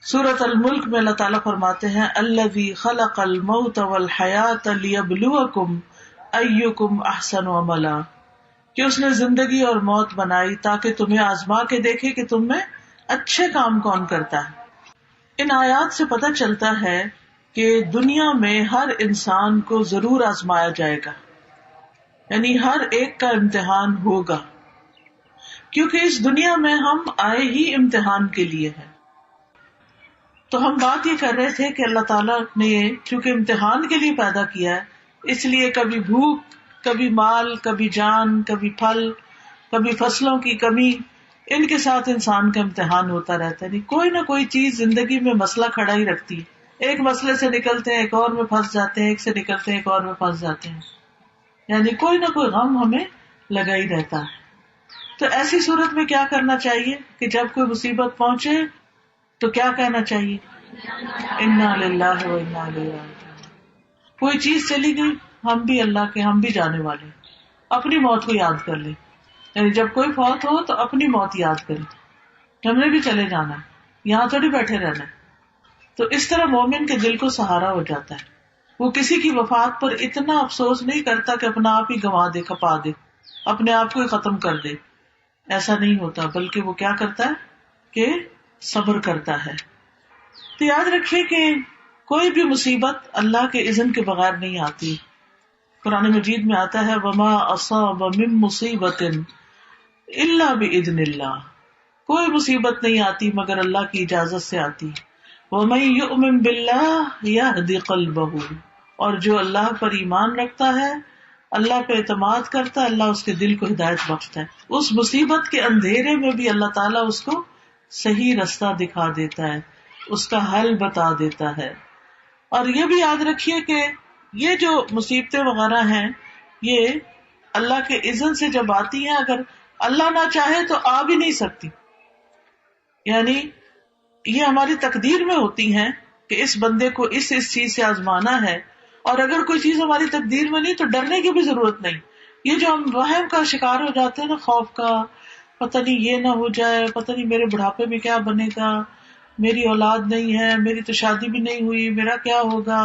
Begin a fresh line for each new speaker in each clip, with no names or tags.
سورۃ الملک میں اللہ تعالیٰ فرماتے ہیں الذی خلق الموت والحیات لیبلوکم ایکم احسن عملا، کہ اس نے زندگی اور موت بنائی تاکہ تمہیں آزما کے دیکھے کہ تم میں اچھے کام کون کرتا ہے۔ ان آیات سے پتہ چلتا ہے کہ دنیا میں ہر انسان کو ضرور آزمایا جائے گا، یعنی ہر ایک کا امتحان ہوگا، کیونکہ اس دنیا میں ہم آئے ہی امتحان کے لیے ہیں۔ تو ہم بات یہ کر رہے تھے کہ اللہ تعالیٰ نے چونکہ امتحان کے لیے پیدا کیا ہے، اس لیے کبھی بھوک، کبھی مال، کبھی جان، کبھی پھل، کبھی فصلوں کی کمی، ان کے ساتھ انسان کا امتحان ہوتا رہتا ہے۔ کوئی نہ کوئی چیز زندگی میں مسئلہ کھڑا ہی رکھتی ہے، ایک مسئلے سے نکلتے ہیں ایک اور میں پھنس جاتے ہیں، ایک سے نکلتے ہیں ایک اور میں پھنس جاتے ہیں، یعنی کوئی نہ کوئی غم ہمیں لگا ہی رہتا ہے۔ تو ایسی صورت میں کیا کرنا چاہیے کہ جب کوئی مصیبت پہنچے تو کیا کہنا چاہیے؟ انا للہ و انا الیہ راجعون۔ کوئی چیز چلی گئی، ہم بھی اللہ کے، ہم بھی جانے والے، اپنی موت کو یاد کر لیں، یعنی جب کوئی فوت ہو تو اپنی موت یاد کریں، ہم نے بھی چلے جانا ہے، یہاں تھوڑی بیٹھے رہنا ہے۔ تو اس طرح مومن کے دل کو سہارا ہو جاتا ہے، وہ کسی کی وفات پر اتنا افسوس نہیں کرتا کہ اپنا آپ ہی گنوا دے، کھپا دے، اپنے آپ کو ہی ختم کر دے، ایسا نہیں ہوتا، بلکہ وہ کیا کرتا ہے کہ صبر کرتا ہے۔ تو یاد رکھیے کہ کوئی بھی مصیبت اللہ کے اذن کے بغیر نہیں آتی۔ قرآن مجید میں آتا ہے وما اصاب من مصیبت الا باذن اللہ، کوئی مصیبت نہیں آتی مگر اللہ کی اجازت سے آتی۔ ومن یؤمن باللہ یہد قلبہ، اور جو اللہ پر ایمان رکھتا ہے، اللہ پہ اعتماد کرتا ہے، اللہ اس کے دل کو ہدایت بخشتا ہے۔ اس مصیبت کے اندھیرے میں بھی اللہ تعالیٰ اس کو صحیح رستہ دکھا دیتا ہے، اس کا حل بتا دیتا ہے۔ اور یہ بھی یاد رکھیے کہ یہ جو مصیبتیں وغیرہ ہیں یہ اللہ کے اذن سے جب آتی ہیں، اگر اللہ نہ چاہے تو آ بھی نہیں سکتی، یعنی یہ ہماری تقدیر میں ہوتی ہیں کہ اس بندے کو اس چیز سے آزمانا ہے، اور اگر کوئی چیز ہماری تقدیر میں نہیں تو ڈرنے کی بھی ضرورت نہیں۔ یہ جو ہم وہم کا شکار ہو جاتے ہیں نا، خوف کا، پتہ نہیں یہ نہ ہو جائے، پتہ نہیں میرے بڑھاپے میں کیا بنے گا، میری اولاد نہیں ہے، میری تو شادی بھی نہیں ہوئی، میرا کیا ہوگا۔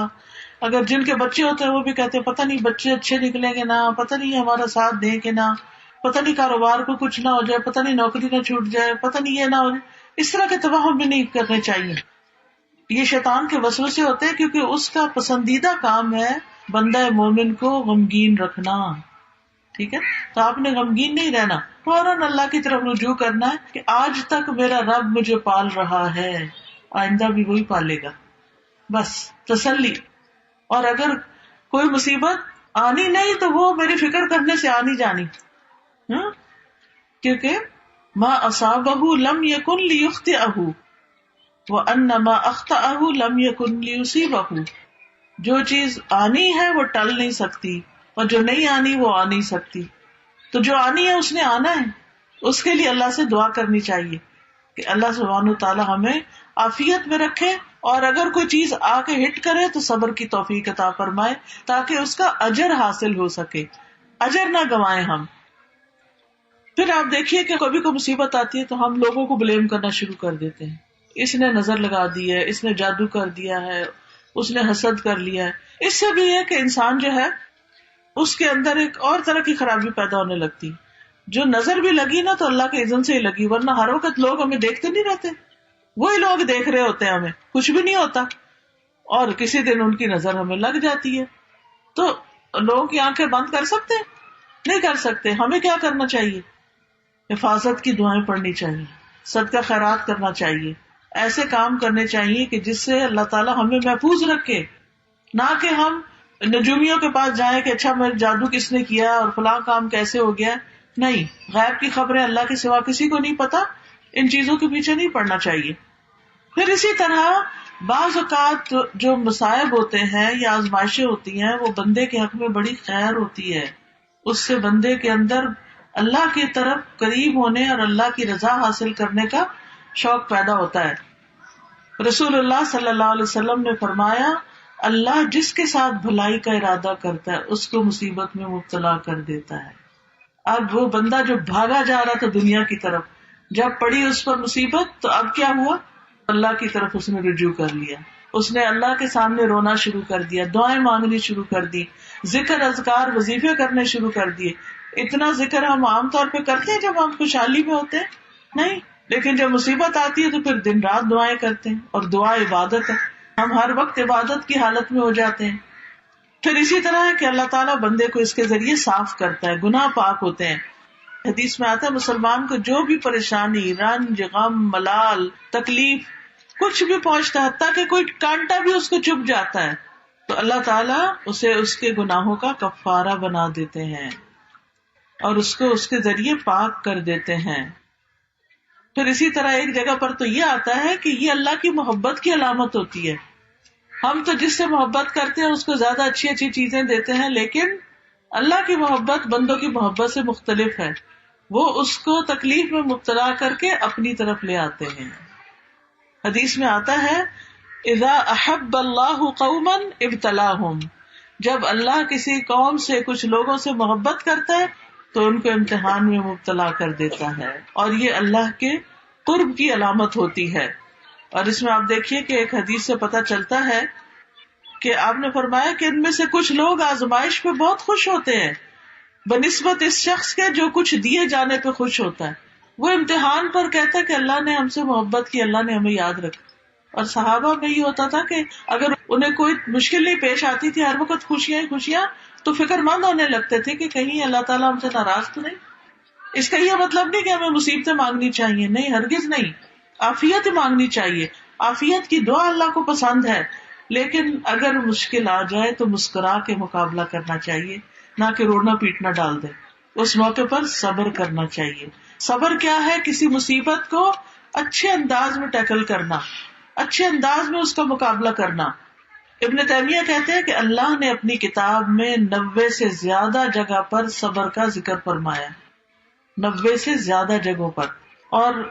اگر جن کے بچے ہوتے ہیں وہ بھی کہتے ہیں پتہ نہیں بچے اچھے نکلیں گے نہ، پتہ نہیں ہمارا ساتھ دیں کہ نہ، پتہ نہیں کاروبار کو کچھ نہ ہو جائے، پتہ نہیں نوکری نہ چھوٹ جائے، پتہ نہیں یہ نہ ہو جائے۔ اس طرح کے توہم بھی نہیں کرنے چاہیے، یہ شیطان کے وسوسے ہوتے ہیں، کیونکہ اس کا پسندیدہ کام ہے بندہ مومن کو غمگین رکھنا، ٹھیک ہے؟ تو آپ نے غمگین نہیں رہنا، فوراً اللہ کی طرف رجوع کرنا ہے کہ آج تک میرا رب مجھے پال رہا ہے، آئندہ بھی وہی پالے گا، بس تسلی۔ اور اگر کوئی مصیبت آنی نہیں تو وہ میری فکر کرنے سے آنی جانی، کیونکہ ما اصابہ لم یکن لیخطئہ وان ما اخطأہ لم یکن لیصیبہ، جو چیز آنی ہے وہ ٹل نہیں سکتی، اور جو نہیں آنی وہ آ نہیں سکتی۔ تو جو آنی ہے اس نے آنا ہے، اس کے لیے اللہ سے دعا کرنی چاہیے کہ اللہ سبحانہ وتعالی ہمیں عافیت میں رکھے، اور اگر کوئی چیز آ کے ہٹ کرے تو صبر کی توفیق عطا فرمائے تاکہ اس کا اجر حاصل ہو سکے، اجر نہ گنوائیں ہم۔ پھر آپ دیکھیے کہ کبھی کوئی مصیبت آتی ہے تو ہم لوگوں کو بلیم کرنا شروع کر دیتے ہیں، اس نے نظر لگا دی ہے، اس نے جادو کر دیا ہے، اس نے حسد کر لیا ہے۔ اس سے بھی ہے کہ انسان جو ہے اس کے اندر ایک اور طرح کی خرابی پیدا ہونے لگتی، جو نظر بھی لگی نا تو اللہ کے اذن سے ہی لگی، ورنہ ہر وقت لوگ ہمیں دیکھتے نہیں رہتے، وہی لوگ دیکھ رہے ہوتے ہیں، ہمیں کچھ بھی نہیں ہوتا، اور کسی دن ان کی نظر ہمیں لگ جاتی ہے۔ تو لوگوں کی آنکھیں بند کر سکتے ہیں؟ نہیں کر سکتے۔ ہمیں کیا کرنا چاہیے؟ حفاظت کی دعائیں پڑھنی چاہیے، صدقہ خیرات کرنا چاہیے، ایسے کام کرنے چاہیے کہ جس سے اللہ تعالیٰ ہمیں محفوظ رکھے، نہ کہ ہم نجومیوں کے پاس جائیں کہ اچھا میرے جادو کس نے کیا اور فلاں کام کیسے ہو گیا۔ نہیں، غیب کی خبریں اللہ کے سوا کسی کو نہیں پتا، ان چیزوں کے پیچھے نہیں پڑنا چاہیے۔ پھر اسی طرح بعض اوقات جو مصائب ہوتے ہیں یا آزمائشیں ہوتی ہیں وہ بندے کے حق میں بڑی خیر ہوتی ہے، اس سے بندے کے اندر اللہ کی طرف قریب ہونے اور اللہ کی رضا حاصل کرنے کا شوق پیدا ہوتا ہے۔ رسول اللہ صلی اللہ علیہ وسلم نے فرمایا اللہ جس کے ساتھ بھلائی کا ارادہ کرتا ہے اس کو مصیبت میں مبتلا کر دیتا ہے۔ اب وہ بندہ جو بھاگا جا رہا تھا دنیا کی طرف، جب پڑی اس پر مصیبت تو اب کیا ہوا؟ اللہ کی طرف اس نے رجوع کر لیا، اس نے اللہ کے سامنے رونا شروع کر دیا، دعائیں مانگنی شروع کر دی، ذکر اذکار وظیفے کرنے شروع کر دیے. اتنا ذکر ہم عام طور پہ کرتے ہیں جب ہم خوشحالی میں ہوتے ہیں؟ نہیں. لیکن جب مصیبت آتی ہے تو پھر دن رات دعائیں کرتے ہیں، اور دعا عبادت ہے، ہم ہر وقت عبادت کی حالت میں ہو جاتے ہیں. پھر اسی طرح ہے کہ اللہ تعالیٰ بندے کو اس کے ذریعے صاف کرتا ہے، گناہ پاک ہوتے ہیں. حدیث میں آتا ہے مسلمان کو جو بھی پریشانی، رنج، غم، ملال، تکلیف کچھ بھی پہنچتا ہے، حتیٰ کہ کوئی کانٹا بھی اس کو چبھ جاتا ہے، تو اللہ تعالیٰ اسے اس کے گناہوں کا کفارہ بنا دیتے ہیں اور اس کو اس کے ذریعے پاک کر دیتے ہیں. پھر اسی طرح ایک جگہ پر تو یہ آتا ہے کہ یہ اللہ کی محبت کی علامت ہوتی ہے. ہم تو جس سے محبت کرتے ہیں اس کو زیادہ اچھی اچھی چیزیں دیتے ہیں، لیکن اللہ کی محبت بندوں کی محبت سے مختلف ہے. وہ اس کو تکلیف میں مبتلا کر کے اپنی طرف لے آتے ہیں. حدیث میں آتا ہے اذا احب اللہ قوما ابتلاہم، جب اللہ کسی قوم سے، کچھ لوگوں سے محبت کرتا ہے تو ان کو امتحان میں مبتلا کر دیتا ہے، اور یہ اللہ کے قرب کی علامت ہوتی ہے. اور اس میں آپ دیکھیے کہ ایک حدیث سے پتہ چلتا ہے کہ آپ نے فرمایا کہ ان میں سے کچھ لوگ آزمائش پہ بہت خوش ہوتے ہیں بنسبت اس شخص کے جو کچھ دیے جانے پہ خوش ہوتا ہے. وہ امتحان پر کہتا ہے کہ اللہ نے ہم سے محبت کی، اللہ نے ہمیں یاد رکھا. اور صحابہ میں یہ ہوتا تھا کہ اگر انہیں کوئی مشکل نہیں پیش آتی تھی، ہر وقت خوشیاں ہی خوشیاں، تو فکر مند ہونے لگتے تھے کہ کہیں اللہ تعالیٰ ہم سے ناراض تو نہیں. اس کا یہ مطلب نہیں کہ ہمیں مصیبتیں مانگنی چاہیے، نہیں، ہرگز نہیں. عافیت مانگنی چاہیے، عافیت کی دعا اللہ کو پسند ہے، لیکن اگر مشکل آ جائے تو مسکرا کے مقابلہ کرنا چاہیے، نہ کہ رونا پیٹنا ڈال دے. اس موقع پر صبر کرنا چاہیے. صبر کیا ہے؟ کسی مصیبت کو اچھے انداز میں ٹیکل کرنا، اچھے انداز میں اس کا مقابلہ کرنا. ابن تیمیہ کہتے ہیں کہ اللہ نے اپنی کتاب میں 90 سے زیادہ جگہ پر صبر کا ذکر فرمایا، 90 سے زیادہ جگہوں پر، اور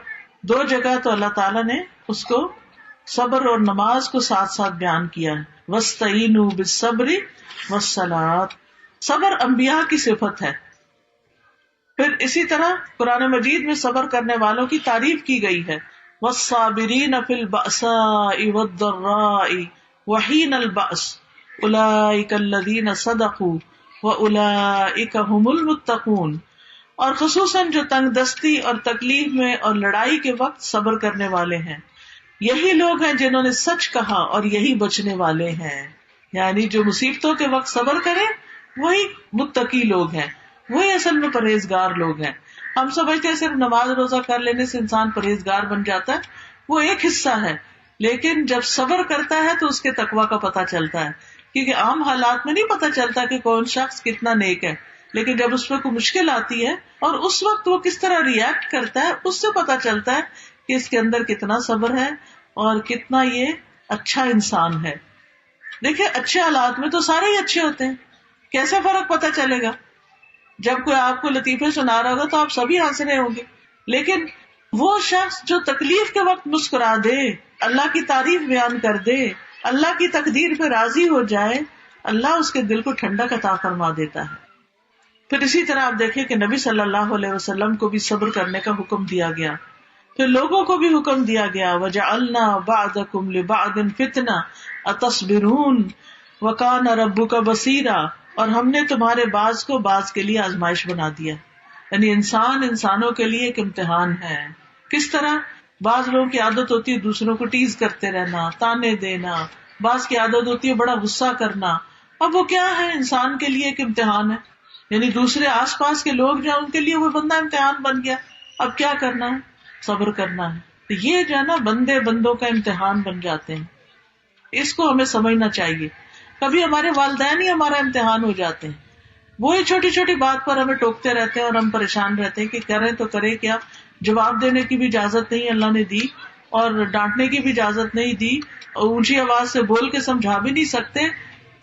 2 جگہ تو اللہ تعالیٰ نے اس کو صبر اور نماز کو ساتھ ساتھ بیان کیا ہے. وَاسْتَعِینُوا بِالصَّبْرِ وَالصَّلَاةِ، صبر انبیاء کی صفت ہے. پھر اسی طرح قرآن مجید میں صبر کرنے والوں کی تعریف کی گئی ہے. وَالصَّابِرِينَ فِي الْبَأْسَاءِ وَالضَّرَّاءِ وَحِينَ الْبَأْسِ أُولَئِكَ الَّذِينَ صَدَقُوا وَأُولَئِكَ هُمُ الْمُتَّقُونَ، اور خصوصاً جو تنگ دستی اور تکلیف میں اور لڑائی کے وقت صبر کرنے والے ہیں، یہی لوگ ہیں جنہوں نے سچ کہا اور یہی بچنے والے ہیں. یعنی جو مصیبتوں کے وقت صبر کریں وہی متقی لوگ ہیں، وہی اصل میں پرہیزگار لوگ ہیں. ہم سمجھتے ہیں صرف نماز روزہ کر لینے سے انسان پرہیزگار بن جاتا ہے، وہ ایک حصہ ہے، لیکن جب صبر کرتا ہے تو اس کے تقویٰ کا پتہ چلتا ہے. کیونکہ عام حالات میں نہیں پتہ چلتا کہ کون شخص کتنا نیک ہے، لیکن جب اس پہ کوئی مشکل آتی ہے اور اس وقت وہ کس طرح ریئیکٹ کرتا ہے، اس سے پتہ چلتا ہے کہ اس کے اندر کتنا صبر ہے اور کتنا یہ اچھا انسان ہے. دیکھیں اچھے حالات میں تو سارے ہی اچھے ہوتے ہیں، کیسے فرق پتہ چلے گا؟ جب کوئی آپ کو لطیفے سنا رہا ہوگا تو آپ سبھی ہنس رہے ہوں گے، لیکن وہ شخص جو تکلیف کے وقت مسکرا دے، اللہ کی تعریف بیان کر دے، اللہ کی تقدیر پہ راضی ہو جائے، اللہ اس کے دل کو ٹھنڈک عطا فرما دیتا ہے. پھر اسی طرح آپ دیکھیں کہ نبی صلی اللہ علیہ وسلم کو بھی صبر کرنے کا حکم دیا گیا. پھر لوگوں کو بھی حکم دیا گیا وَجَعَلْنَا بَعْضَكُمْ لِبَعْضٍ فِتْنَةً أَتَصْبِرُونَ وَكَانَ رَبُّكَ بَصِيرًا، اور ہم نے تمہارے بعض کو بعض کے لیے آزمائش بنا دیا. یعنی انسان انسانوں کے لیے ایک امتحان ہے. کس طرح؟ بعض لوگوں کی عادت ہوتی ہے دوسروں کو ٹیز کرتے رہنا، تانے دینا، بعض کی عادت ہوتی ہے بڑا غصہ کرنا. اب وہ کیا ہے؟ انسان کے لیے ایک امتحان ہے. یعنی دوسرے آس پاس کے لوگ جو ہیں ان کے لیے وہ بندہ امتحان بن گیا. اب کیا کرنا ہے؟ صبر کرنا ہے. تو یہ جو ہے نا بندے بندوں کا امتحان بن جاتے ہیں، اس کو ہمیں سمجھنا چاہیے. کبھی ہمارے والدین ہی ہمارا امتحان ہو جاتے ہیں، وہی چھوٹی چھوٹی بات پر ہمیں ٹوکتے رہتے ہیں اور ہم پریشان رہتے ہیں کہ کریں تو کرے کیا. جواب دینے کی بھی اجازت نہیں اللہ نے دی، اور ڈانٹنے کی بھی اجازت نہیں دی، اور اونچی آواز سے بول کے سمجھا بھی نہیں سکتے.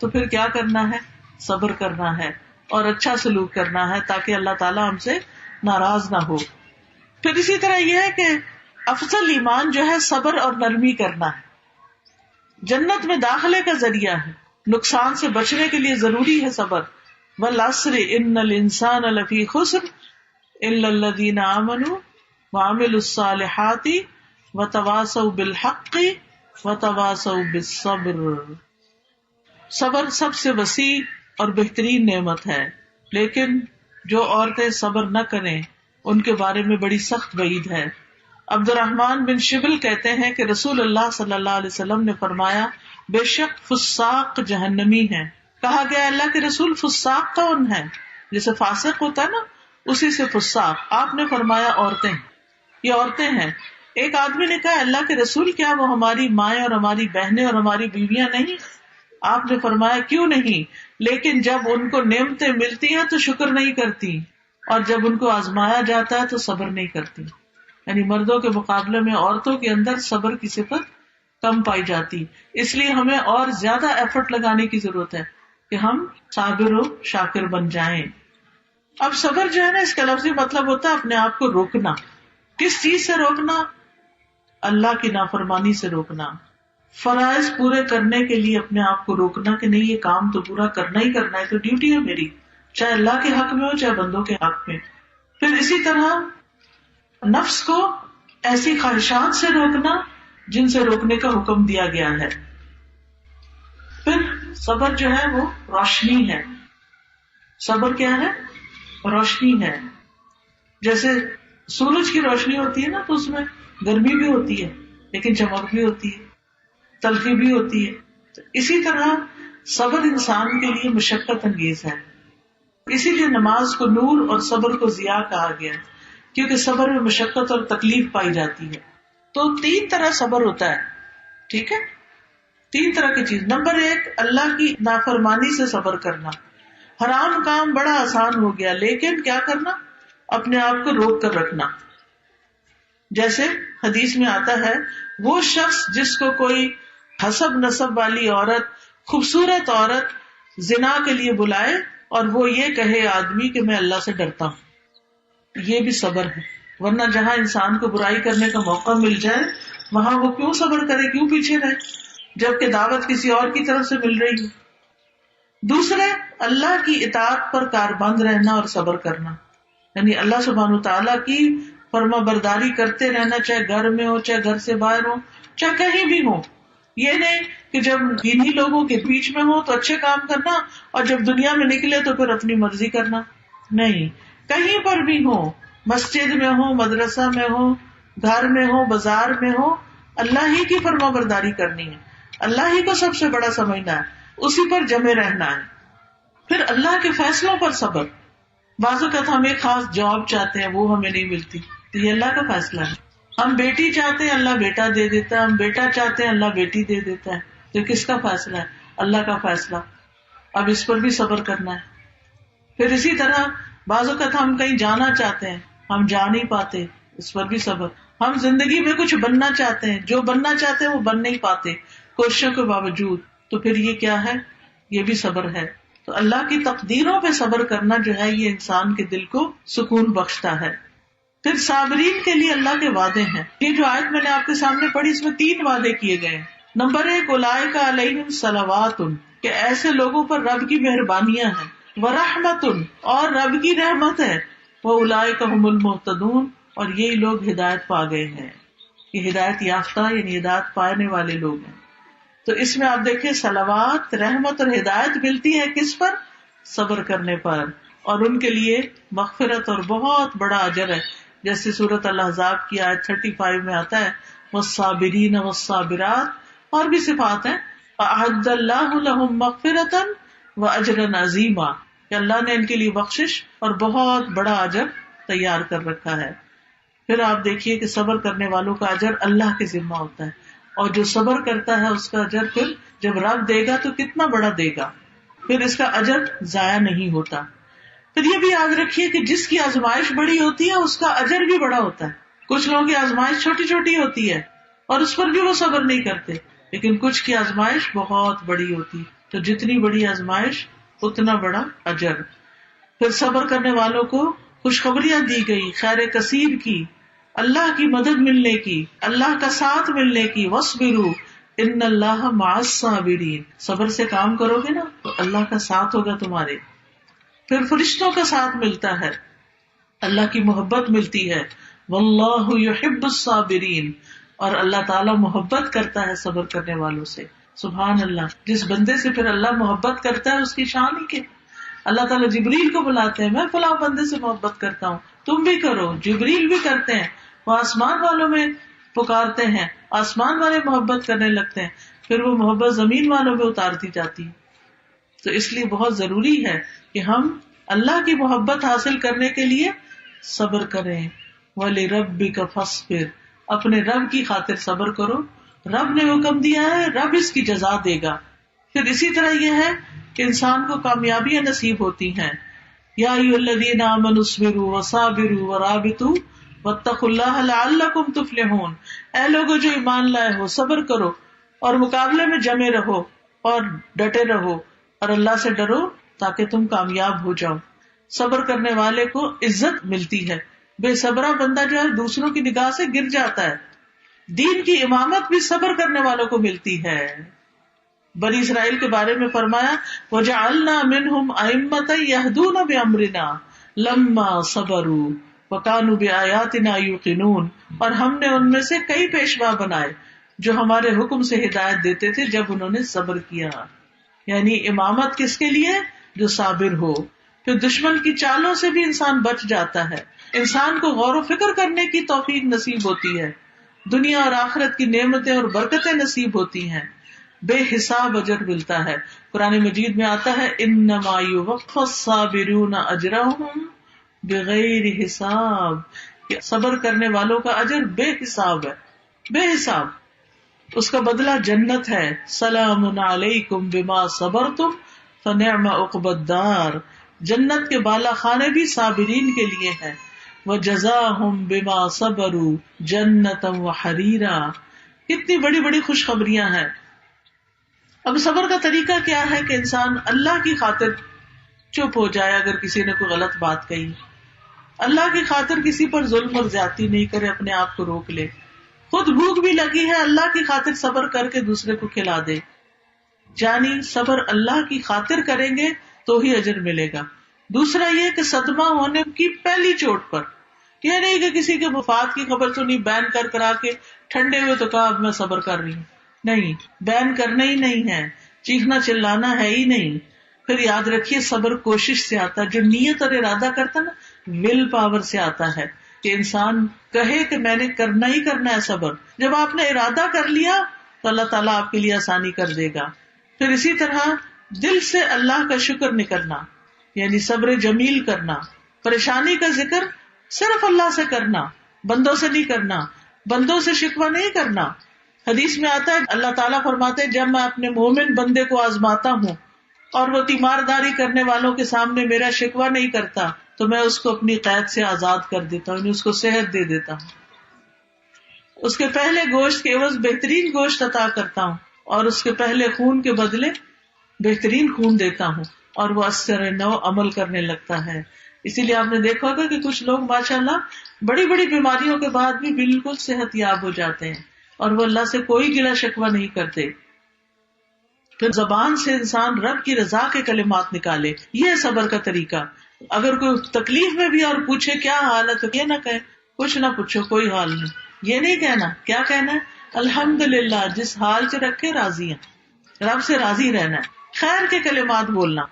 تو پھر کیا کرنا ہے؟ صبر کرنا ہے اور اچھا سلوک کرنا ہے تاکہ اللہ تعالیٰ ہم سے ناراض نہ ہو. پھر اسی طرح یہ ہے کہ افضل ایمان جو ہے صبر اور نرمی کرنا ہے. جنت میں داخلے کا ذریعہ ہے، نقصان سے بچنے کے لیے ضروری ہے صبر. والعصر ان الانسان لفی خسر الا الذین آمنوا وعملوا الصالحات وتواصوا بالحق وتواصوا بالصبر. صبر سب سے وسیع اور بہترین نعمت ہے، لیکن جو عورتیں صبر نہ کریں ان کے بارے میں بڑی سخت وعید ہے. عبد الرحمن بن شبل کہتے ہیں کہ رسول اللہ صلی اللہ علیہ وسلم نے فرمایا بے شک فساق جہنمی ہیں. کہا گیا اللہ کے رسول فساق کون ہے؟ جیسے فاسق ہوتا ہے نا اسی سے فساق. آپ نے فرمایا عورتیں، یہ عورتیں ہیں. ایک آدمی نے کہا اللہ کے رسول کیا وہ ہماری مائیں اور ہماری بہنیں اور ہماری بیویاں نہیں؟ آپ نے فرمایا کیوں نہیں، لیکن جب ان کو نعمتیں ملتی ہیں تو شکر نہیں کرتی، اور جب ان کو آزمایا جاتا ہے تو صبر نہیں کرتی. یعنی مردوں کے مقابلے میں عورتوں کے اندر صبر کی صفت کم پائی جاتی. اس لیے ہمیں اور زیادہ ایفرٹ لگانے کی ضرورت ہے کہ ہم صابر و شاکر بن جائیں. اب صبر جو ہے نا اس کا لفظی مطلب ہوتا ہے اپنے آپ کو روکنا. کس چیز سے روکنا؟ اللہ کی نافرمانی سے روکنا. فرائض پورے کرنے کے لیے اپنے آپ کو روکنا کہ نہیں یہ کام تو پورا کرنا ہی کرنا ہے، تو ڈیوٹی ہے میری، چاہے اللہ کے حق میں ہو چاہے بندوں کے حق میں. پھر اسی طرح نفس کو ایسی خواہشات سے روکنا جن سے روکنے کا حکم دیا گیا ہے. پھر صبر جو ہے وہ روشنی ہے. صبر کیا ہے؟ روشنی ہے. جیسے سورج کی روشنی ہوتی ہے نا تو اس میں گرمی بھی ہوتی ہے لیکن چمک بھی ہوتی ہے، تلخی بھی ہوتی ہے. تو اسی طرح صبر انسان کے لیے مشقت انگیز ہے. اسی لیے نماز کو نور اور صبر کو ضیاء کہا گیا ہے، کیونکہ صبر میں مشقت اور تکلیف پائی جاتی ہے. تو 3 طرح صبر ہوتا ہے. ٹھیک ہے، 3 طرح کی چیز. نمبر 1 اللہ کی نافرمانی سے صبر کرنا. حرام کام بڑا آسان ہو گیا لیکن کیا کرنا؟ اپنے آپ کو روک کر رکھنا. جیسے حدیث میں آتا ہے وہ شخص جس کو کوئی حسب نسب والی عورت، خوبصورت عورت زنا کے لیے بلائے اور وہ یہ کہے آدمی کہ میں اللہ سے ڈرتا ہوں، یہ بھی صبر ہے. ورنہ جہاں انسان کو برائی کرنے کا موقع مل جائے وہاں وہ کیوں صبر کرے، کیوں پیچھے رہے جبکہ دعوت کسی اور کی طرف سے مل رہی ہے. دوسرے اللہ کی اطاعت پر کاربند رہنا اور صبر کرنا، یعنی اللہ سبحانہ وتعالیٰ کی فرما برداری کرتے رہنا، چاہے گھر میں ہو چاہے گھر سے باہر ہو چاہے کہیں بھی ہو. یہ نہیں کہ جب انہی لوگوں کے بیچ میں ہو تو اچھے کام کرنا اور جب دنیا میں نکلے تو پھر اپنی مرضی کرنا. نہیں، کہیں پر بھی ہو، مسجد میں ہو، مدرسہ میں ہو، گھر میں ہو، بازار میں ہو، اللہ ہی کی فرما برداری کرنی ہے، اللہ ہی کو سب سے بڑا سمجھنا ہے، اسی پر جمے رہنا ہے. پھر اللہ کے فیصلوں پر صبر. بعض اوقات ہم ایک خاص جاب چاہتے ہیں وہ ہمیں نہیں ملتی تو یہ اللہ کا فیصلہ ہے. ہم بیٹی چاہتے ہیں اللہ بیٹا دے دیتا ہے، ہم بیٹا چاہتے ہیں اللہ بیٹی دے دیتا ہے. تو کس کا فیصلہ ہے؟ اللہ کا فیصلہ. اب اس پر بھی صبر کرنا ہے. پھر اسی طرح بعض اوقات ہم کہیں جانا چاہتے ہیں ہم جا نہیں پاتے، اس پر بھی صبر. ہم زندگی میں کچھ بننا چاہتے ہیں، جو بننا چاہتے ہیں وہ بن نہیں پاتے کوششوں کے باوجود، تو پھر یہ کیا ہے؟ یہ بھی صبر ہے. تو اللہ کی تقدیروں پہ صبر کرنا جو ہے یہ انسان کے دل کو سکون بخشتا ہے. پھر صابرین کے لیے اللہ کے وعدے ہیں. یہ جو آیت میں نے آپ کے سامنے پڑھی اس میں 3 وعدے کیے گئے ہیں. نمبر 1 اولئک علیہم صلوات، کہ ایسے لوگوں پر رب کی مہربانیاں ہیں، ورحمت، اور رب کی رحمت ہے، واولئک هم المہتدون، اور یہی لوگ ہدایت پا گئے ہیں. یہ ہدایت یافتہ یعنی ہدایت پانے والے لوگ ہیں. تو اس میں آپ دیکھیں صلوات، رحمت اور ہدایت ملتی ہے کس پر؟ صبر کرنے پر. اور ان کے لیے مغفرت اور بہت بڑا اجر ہے، جیسے سورۃ الاحزاب کی آیت 35 میں آتا ہے والصابرین والصابرات، اور بھی صفات ہیں اعد اللہ لهم مغفرۃ واجرا عظیما، کہ اللہ نے ان کے لیے بخشش اور بہت بڑا اجر تیار کر رکھا ہے. پھر آپ دیکھیے کہ صبر کرنے والوں کا اجر اللہ کے ذمہ ہوتا ہے، اور جو صبر کرتا ہے اس کا اجر پھر جب رب دے گا تو کتنا بڑا دے گا، پھر اس کا اجر ضائع نہیں ہوتا. پھر یہ بھی یاد رکھیے کہ جس کی آزمائش بڑی ہوتی ہے اس کا اجر بھی بڑا ہوتا ہے. کچھ لوگوں کی آزمائش چھوٹی چھوٹی ہوتی ہے اور اس پر بھی وہ صبر نہیں کرتے، لیکن کچھ کی آزمائش بہت بڑی ہوتی ہے، تو جتنی بڑی آزمائش اتنا بڑا اجر. پھر صبر کرنے والوں کو خوشخبریاں دی گئی خیر کثیر کی، اللہ کی مدد ملنے کی، اللہ کا ساتھ ملنے کی. وَاصْبِرُوا إِنَّ اللَّهَ مَعَ الصَّابِرِينَ، صبر سے کام کرو گے نا تو اللہ کا ساتھ ہوگا تمہارے. پھر فرشتوں کا ساتھ ملتا ہے، اللہ کی محبت ملتی ہے. وَاللَّهُ يُحِبُّ الصَّابِرِينَ، اور اللہ تعالیٰ محبت کرتا ہے صبر کرنے والوں سے. سبحان اللہ. جس بندے سے پھر اللہ محبت کرتا ہے اس کی شان ہی کیا. اللہ تعالیٰ جبریل کو بلاتے ہیں, میں فلاں بندے سے محبت کرتا ہوں, تم بھی کرو. جبریل بھی کرتے ہیں, وہ آسمان والوں میں پکارتے ہیں, آسمان والے محبت کرنے لگتے ہیں, پھر وہ محبت زمین والوں میں اتارتی جاتی ہے. تو اس لیے بہت ضروری ہے کہ ہم اللہ کی محبت حاصل کرنے کے لیے صبر کریں. وَلِرَبِّكَ فَاصْبِرْ, اپنے رب کی خاطر صبر کرو. رب نے حکم دیا ہے, رب اس کی جزا دے گا. پھر اسی طرح یہ ہے کہ انسان کو کامیابیاں نصیب ہوتی ہیں. یا ایھا الذین آمنوا اصبروا وصابروا ورابطوا واتقوا اللہ لعلکم تفلحون. اے لوگوں جو ایمان لائے ہو, صبر کرو اور مقابلے میں جمے رہو اور ڈٹے رہو اور اللہ سے ڈرو تاکہ تم کامیاب ہو جاؤ. صبر کرنے والے کو عزت ملتی ہے. بے صبرہ بندہ جو ہے دوسروں کی نگاہ سے گر جاتا ہے. دین کی امامت بھی صبر کرنے والوں کو ملتی ہے. بنی اسرائیل کے بارے میں فرمایا وَجَعَلْنَا مِنْهُمْ أَئِمَّةً يَهْدُونَ بِأَمْرِنَا لَمَّا صَبَرُوا وَكَانُوا بِآيَاتِنَا يُوقِنُونَ. اور ہم نے ان میں سے کئی پیشوا بنائے جو ہمارے حکم سے ہدایت دیتے تھے جب انہوں نے صبر کیا. یعنی امامت کس کے لیے؟ جو صابر ہو. پھر دشمن کی چالوں سے بھی انسان بچ جاتا ہے. انسان کو غور و فکر کرنے کی توفیق نصیب ہوتی ہے. دنیا اور آخرت کی نعمتیں اور برکتیں نصیب ہوتی ہیں. بے حساب اجر ملتا ہے. قرآن مجید میں آتا ہے انما یوفی الصابرون اجرهم بغیر حساب, کہ صبر کرنے والوں کا اجر بے حساب ہے, بے حساب. اس کا بدلہ جنت ہے. سلام علیکم بما صبرتم فنعم عقبی الدار. جنت کے بالا خانے بھی صابرین کے لیے ہیں. وجزاہم بما صبروا جنتا وحریرا. کتنی بڑی بڑی خوشخبریاں ہیں. اب صبر کا طریقہ کیا ہے کہ انسان اللہ کی خاطر چپ ہو جائے. اگر کسی نے کوئی غلط بات کہی, اللہ کی خاطر کسی پر ظلم اور زیادتی نہیں کرے, اپنے آپ کو روک لے. خود بھوک بھی لگی ہے, اللہ کی خاطر صبر کر کے دوسرے کو کھلا دے. یعنی صبر اللہ کی خاطر کریں گے تو ہی اجر ملے گا. دوسرا یہ کہ صدمہ ہونے کی پہلی چوٹ پر, یہ نہیں کہ کسی کے وفات کی خبر سنی, بین کر کرا کے ٹھنڈے ہوئے تو کہا اب میں صبر کر رہی ہوں. نہیں, بین کرنا ہی نہیں ہے, چیخنا چلانا ہے ہی نہیں. پھر یاد رکھیے صبر کوشش سے آتا ہے. جو نیت اور ارادہ کرتا نا, ول پاور سے آتا ہے. کہ انسان کہے کہ میں نے کرنا ہی کرنا ہے صبر. جب آپ نے ارادہ کر لیا تو اللہ تعالیٰ آپ کے لیے آسانی کر دے گا. پھر اسی طرح دل سے اللہ کا شکر نکلنا, یعنی صبر جمیل کرنا. پریشانی کا ذکر صرف اللہ سے کرنا, بندوں سے نہیں کرنا, بندوں سے شکوہ نہیں کرنا. حدیث میں آتا ہے اللہ تعالیٰ فرماتے ہیں جب میں اپنے مومن بندے کو آزماتا ہوں اور وہ تیمارداری کرنے والوں کے سامنے میرا شکوہ نہیں کرتا تو میں اس کو اپنی قید سے آزاد کر دیتا ہوں, یعنی اس کو صحت دے دیتا ہوں. اس کے پہلے گوشت کے عوض بہترین گوشت عطا کرتا ہوں اور اس کے پہلے خون کے بدلے بہترین خون دیتا ہوں, اور وہ اثر نو عمل کرنے لگتا ہے. اسی لیے آپ نے دیکھا ہوگا کہ کچھ لوگ ماشاءاللہ بڑی بڑی بیماریوں کے بعد بھی بالکل صحت یاب ہو جاتے ہیں اور وہ اللہ سے کوئی گلہ شکوہ نہیں کرتے. پھر زبان سے انسان رب کی رضا کے کلمات نکالے, یہ صبر کا طریقہ. اگر کوئی تکلیف میں بھی اور پوچھے کیا حال ہے تو یہ نہ کہے کچھ نہ پوچھو کوئی حال نہیں, یہ نہیں کہنا. کیا کہنا ہے؟ الحمدللہ, جس حال سے رکھے راضی ہیں, رب سے راضی رہنا ہے. خیر کے کلمات بولنا,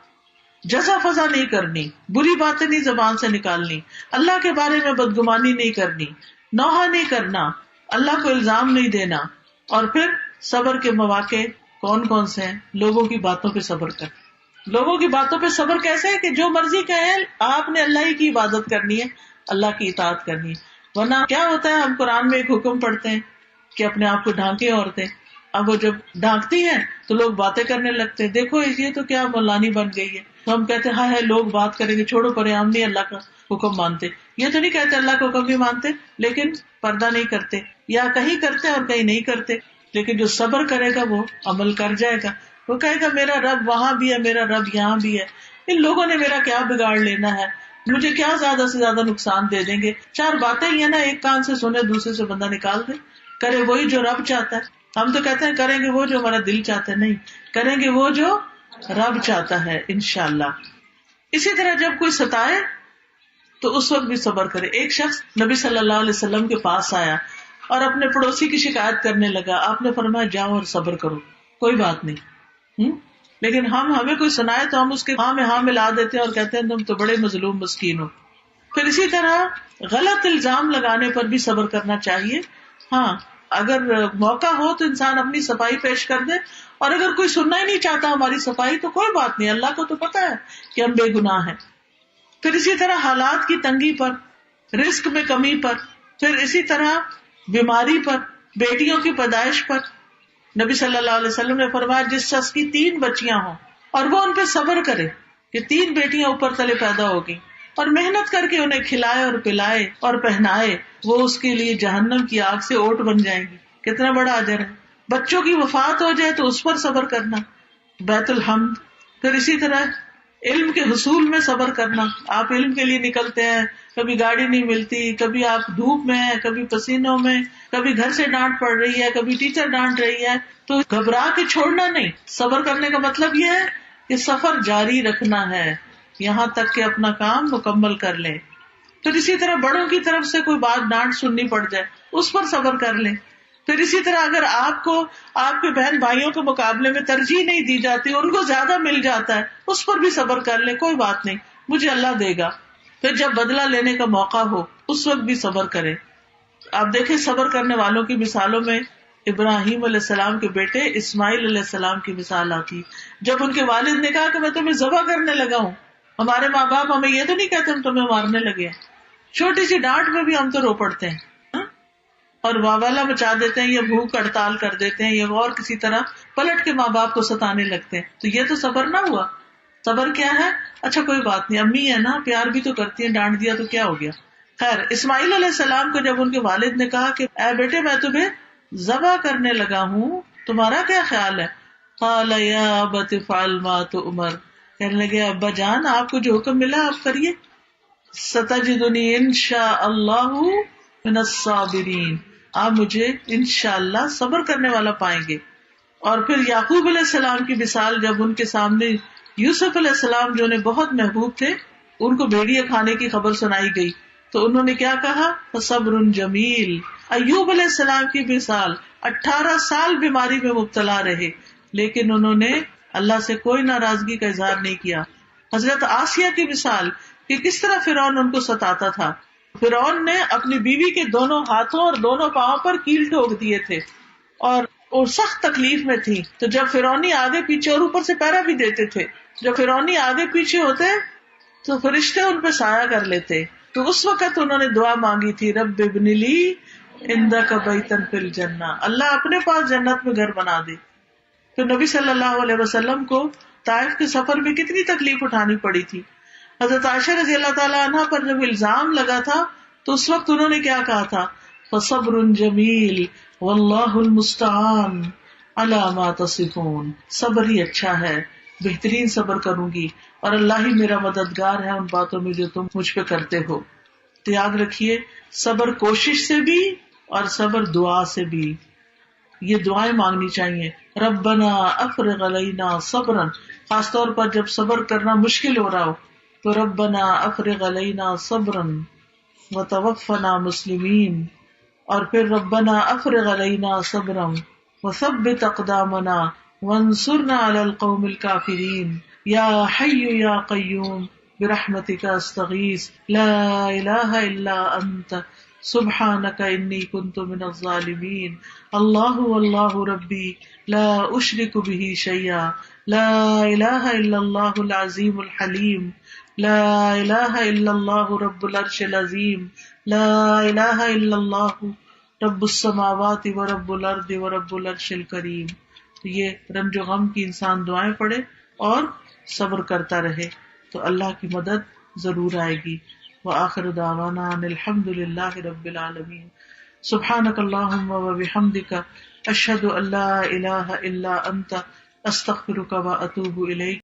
جزا فضا نہیں کرنی, بری باتیں نہیں زبان سے نکالنی, اللہ کے بارے میں بدگمانی نہیں کرنی, نوحہ نہیں کرنا, اللہ کو الزام نہیں دینا. اور پھر صبر کے مواقع کون کون سے ہیں؟ لوگوں کی باتوں پہ صبر کر. لوگوں کی باتوں پہ صبر کیسے ہے کہ جو مرضی کہیں آپ نے اللہ ہی کی عبادت کرنی ہے, اللہ کی اطاعت کرنی ہے. ورنہ کیا ہوتا ہے, ہم قرآن میں ایک حکم پڑھتے ہیں کہ اپنے آپ کو ڈھانکیں عورتیں. اب وہ جب ڈھانکتی ہیں تو لوگ باتیں کرنے لگتے ہیں, دیکھو یہ تو کیا مولانی بن گئی ہے. تو ہم کہتے ہیں ہاں ہے لوگ بات کریں گے, چھوڑو پرے, ہم نہیں اللہ کا حکم مانتے. یہ تو نہیں کہتے اللہ کا حکم بھی مانتے لیکن پردہ نہیں کرتے, یا کہیں کرتے اور کہیں نہیں کرتے. لیکن جو صبر کرے گا وہ عمل کر جائے گا. وہ کہے گا میرا رب وہاں بھی ہے, میرا رب یہاں بھی ہے, ان لوگوں نے میرا کیا بگاڑ لینا ہے, مجھے کیا زیادہ سے زیادہ نقصان دے دیں گے. چار باتیں ہی ہیں نا, ایک کان سے سنے دوسرے سے بندہ نکال دے. کرے وہی جو رب چاہتا ہے. ہم تو کہتے ہیں کریں گے وہ جو ہمارا دل چاہتا ہے, نہیں, کریں گے وہ جو رب چاہتا ہے انشاءاللہ. اسی طرح جب کوئی ستائے تو اس وقت بھی صبر کرے. ایک شخص نبی صلی اللہ علیہ وسلم کے پاس آیا اور اپنے پڑوسی کی شکایت کرنے لگا. آپ نے فرمایا جاؤ اور صبر کرو, کوئی بات نہیں. لیکن ہمیں کوئی سنائے تو ہم اس کے ہاں میں ہاں ملا دیتے ہیں اور کہتے ہیں تم تو بڑے مظلوم مسکین ہو. پھر اسی طرح غلط الزام لگانے پر بھی صبر کرنا چاہیے. ہاں اگر موقع ہو تو انسان اپنی صفائی پیش کر دے, اور اگر کوئی سننا ہی نہیں چاہتا ہماری صفائی تو کوئی بات نہیں, اللہ کو تو پتا ہے کہ ہم بے گناہ ہیں. پھر اسی طرح حالات کی تنگی پر, رزق میں کمی پر, پھر اسی طرح بیماری پر, بیٹیوں کی پیدائش پر. نبی صلی اللہ علیہ وسلم نے فرمایا جس شخص کی 3 بچیاں ہوں اور وہ ان پہ صبر کرے کہ 3 بیٹیاں اوپر تلے پیدا ہوگی, اور محنت کر کے انہیں کھلائے اور پلائے اور پہنائے, وہ اس کے لیے جہنم کی آگ سے اوٹ بن جائیں گی. کتنا بڑا اجر ہے. بچوں کی وفات ہو جائے تو اس پر صبر کرنا, بیت الحمد. پھر اسی طرح علم کے حصول میں صبر کرنا. آپ علم کے لیے نکلتے ہیں, کبھی گاڑی نہیں ملتی, کبھی آپ دھوپ میں ہیں, کبھی پسینوں میں, کبھی گھر سے ڈانٹ پڑ رہی ہے, کبھی ٹیچر ڈانٹ رہی ہے, تو گھبرا کے چھوڑنا نہیں. صبر کرنے کا مطلب یہ ہے کہ سفر جاری رکھنا ہے یہاں تک کہ اپنا کام مکمل کر لیں. پھر اسی طرح بڑوں کی طرف سے کوئی بات ڈانٹ سننی پڑ جائے اس پر صبر کر لیں. پھر اسی طرح اگر آپ کو آپ کے بہن بھائیوں کے مقابلے میں ترجیح نہیں دی جاتی, ان کو زیادہ مل جاتا ہے, اس پر بھی صبر کر لیں, کوئی بات نہیں مجھے اللہ دے گا. پھر جب بدلہ لینے کا موقع ہو اس وقت بھی صبر کریں. آپ دیکھیں صبر کرنے والوں کی مثالوں میں ابراہیم علیہ السلام کے بیٹے اسماعیل علیہ السلام کی مثال آتی. جب ان کے والد نے کہا کہ میں تمہیں ذبح کرنے لگا ہوں, ہمارے ماں باپ ہمیں یہ تو نہیں کہتے ہم تمہیں مارنے لگے ہیں, چھوٹی سی ڈانٹ میں بھی ہم تو رو پڑتے ہیں اور واویلا مچا دیتے ہیں یا بھوک ہڑتال کر دیتے ہیں یا اور کسی طرح پلٹ کے ماں باپ کو ستانے لگتے ہیں. تو یہ تو صبر نہ ہوا. صبر کیا ہے؟ اچھا کوئی بات نہیں, امی ہے نا, پیار بھی تو کرتی ہیں, ڈانٹ دیا تو کیا ہو گیا. خیر, اسماعیل علیہ السلام کو جب ان کے والد نے کہا کہ اے بیٹے میں تمہیں ذبح کرنے لگا ہوں, تمہارا کیا خیال ہے؟ قال یا ابت افعل ما تؤمر, کہنے لگے ابا جان آپ کو جو حکم ملا آپ کریے. ستجدنی انشاء اللہ من الصابرین, آپ مجھے انشاءاللہ صبر کرنے والا پائیں گے. اور پھر یعقوب علیہ السلام کی مثال جب ان کے سامنے یوسف علیہ السلام جو انہیں بہت محبوب تھے, ان کو بھیڑیے کھانے کی خبر سنائی گئی تو انہوں نے کیا کہا؟ فصبر جمیل. ایوب علیہ السلام کی مثال 18 سال بیماری میں مبتلا رہے لیکن انہوں نے اللہ سے کوئی ناراضگی کا اظہار نہیں کیا. حضرت آسیہ کی مثال کہ کس طرح فرعون ان کو ستاتا تھا. فرعون نے اپنی بیوی کے دونوں ہاتھوں اور دونوں پاؤں پر کیل ٹھوک دیے تھے اور سخت تکلیف میں تھی. تو جب فرعونی آگے پیچھے اور اوپر سے پیرا بھی دیتے تھے, جب فرعونی آگے پیچھے ہوتے تو فرشتے ان پہ سایہ کر لیتے. تو اس وقت انہوں نے دعا مانگی تھی, رب ابن لی عندک بیتا فی الجنہ, اللہ اپنے پاس جنت میں گھر بنا دے. تو نبی صلی اللہ علیہ وسلم کو طائف کے سفر میں کتنی تکلیف اٹھانی پڑی تھی. حضرت عائشہ رضی اللہ تعالیٰ عنہ پر جب الزام لگا تھا تو اس وقت انہوں نے کیا کہا تھا؟ فصبر جمیل واللہ المستعان علی ما تصفون, صبر ہی اچھا ہے, بہترین صبر کروں گی اور اللہ ہی میرا مددگار ہے ان باتوں میں جو تم مجھ پہ کرتے ہو. تو یاد رکھیے صبر کوشش سے بھی اور صبر دعا سے بھی. یہ دعائیں مانگنی چاہیے, ربنا افرغ علینا صبرا, خاص طور پر جب صبر کرنا مشکل ہو رہا ہو تو ربنا افرغ علینا صبرا وتوفنا مسلمین, اور پھر ربنا افرغ علینا صبرا وثبت اقدامنا وانصرنا علی القوم الکافرین, یا حی یا قیوم برحمتک استغیث لا الہ الا انت سبحانک انی کنت من الظالمین, اللہ واللہ ربی لا اشرک بہ شیئا, لا الہ الا اللہ العظیم الحلیم, لا الہ الا اللہ رب العرش العظیم, لا الہ الا اللہ رب السماوات و رب الارض و رب العرش الکریم. یہ رنج و غم کی انسان دعائیں پڑھے اور صبر کرتا رہے تو اللہ کی مدد ضرور آئے گی. وآخر دعوانا ان الحمد للہ رب العالمین. سبحانک اللہم و بحمدک اشہد ان لا الہ الا انت استغفرک و اتوب الیک.